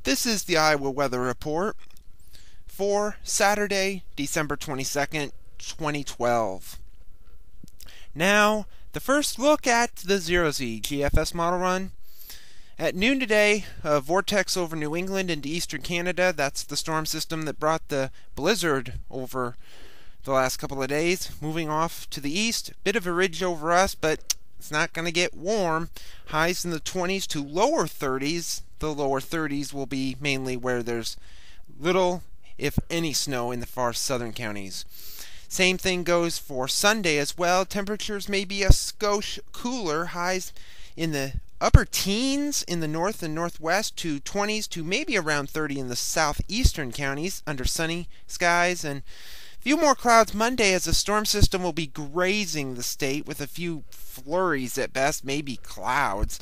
This is the Iowa Weather Report for Saturday, December 22nd, 2012. Now, the first look at the 0Z GFS Model Run. At noon today, a vortex over New England into eastern Canada. That's the storm system that brought the blizzard over the last couple of days. Moving off to the east, bit of a ridge over us, but it's not going to get warm. Highs in the 20s to lower 30s. The lower 30s will be mainly where there's little, if any, snow in the far southern counties. Same thing goes for Sunday as well. Temperatures may be a skosh cooler. Highs in the upper teens in the north and northwest to 20s to maybe around 30 in the southeastern counties under sunny skies. And a few more clouds Monday as a storm system will be grazing the state with a few flurries at best, maybe clouds.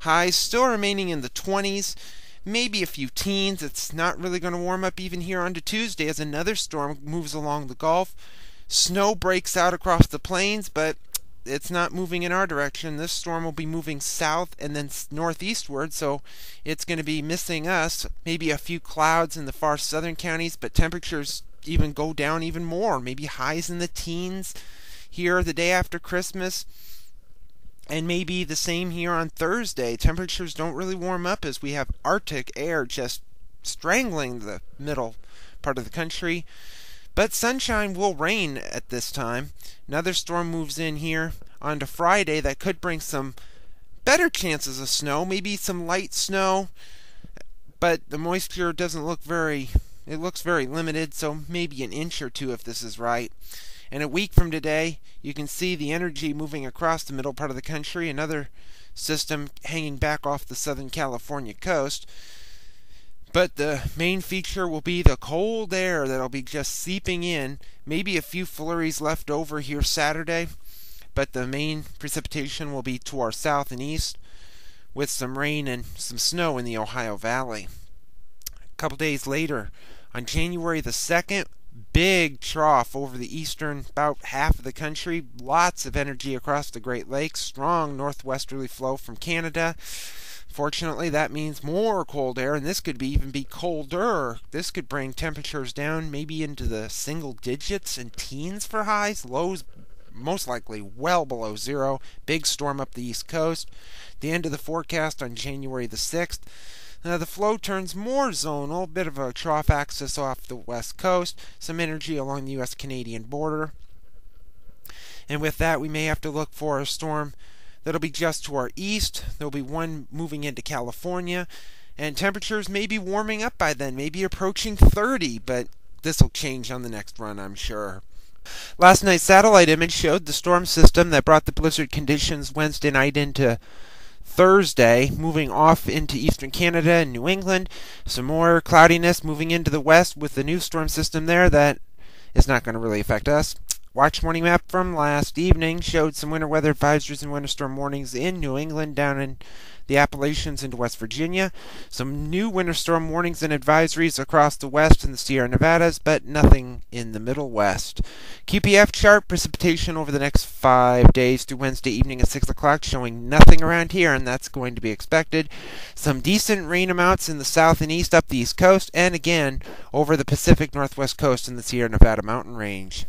Highs still remaining in the 20s, maybe a few teens. It's not really going to warm up even here onto Tuesday as another storm moves along the Gulf. Snow breaks out across the plains, but it's not moving in our direction. This storm will be moving south and then northeastward, so it's going to be missing us. Maybe a few clouds in the far southern counties, but temperatures even go down even more. Maybe highs in the teens here the day after Christmas. And maybe the same here on Thursday. Temperatures don't really warm up as we have Arctic air just strangling the middle part of the country. But sunshine will reign at this time. Another storm moves in here onto Friday that could bring some better chances of snow, maybe some light snow, but the moisture doesn't look it looks very limited, so maybe an inch or two if this is right. And a week from today, you can see the energy moving across the middle part of the country, another system hanging back off the southern California coast. But the main feature will be the cold air that'll be just seeping in. Maybe a few flurries left over here Saturday, but the main precipitation will be to our south and east with some rain and some snow in the Ohio Valley. A couple days later, on January the 2nd, big trough over the eastern about half of the country. Lots of energy across the Great Lakes. Strong northwesterly flow from Canada. Fortunately, that means more cold air, and this could even be colder. This could bring temperatures down maybe into the single digits and teens for highs. Lows most likely well below zero. Big storm up the east coast. The end of the forecast on January the 6th. Now the flow turns more zonal, bit of a trough axis off the west coast, some energy along the U.S.-Canadian border. And with that, we may have to look for a storm that'll be just to our east. There'll be one moving into California, and temperatures may be warming up by then, maybe approaching 30, but this will change on the next run, I'm sure. Last night's satellite image showed the storm system that brought the blizzard conditions Wednesday night into Thursday, moving off into eastern Canada and New England. Some more cloudiness moving into the west with the new storm system there that is not going to really affect us. Watch morning map from last evening showed some winter weather advisories and winter storm warnings in New England, down in the Appalachians into West Virginia. Some new winter storm warnings and advisories across the west and the Sierra Nevadas, but nothing in the Middle West. QPF chart precipitation over the next 5 days through Wednesday evening at 6 o'clock, showing nothing around here, and that's going to be expected. Some decent rain amounts in the south and east up the east coast, and again over the Pacific Northwest coast and the Sierra Nevada mountain range.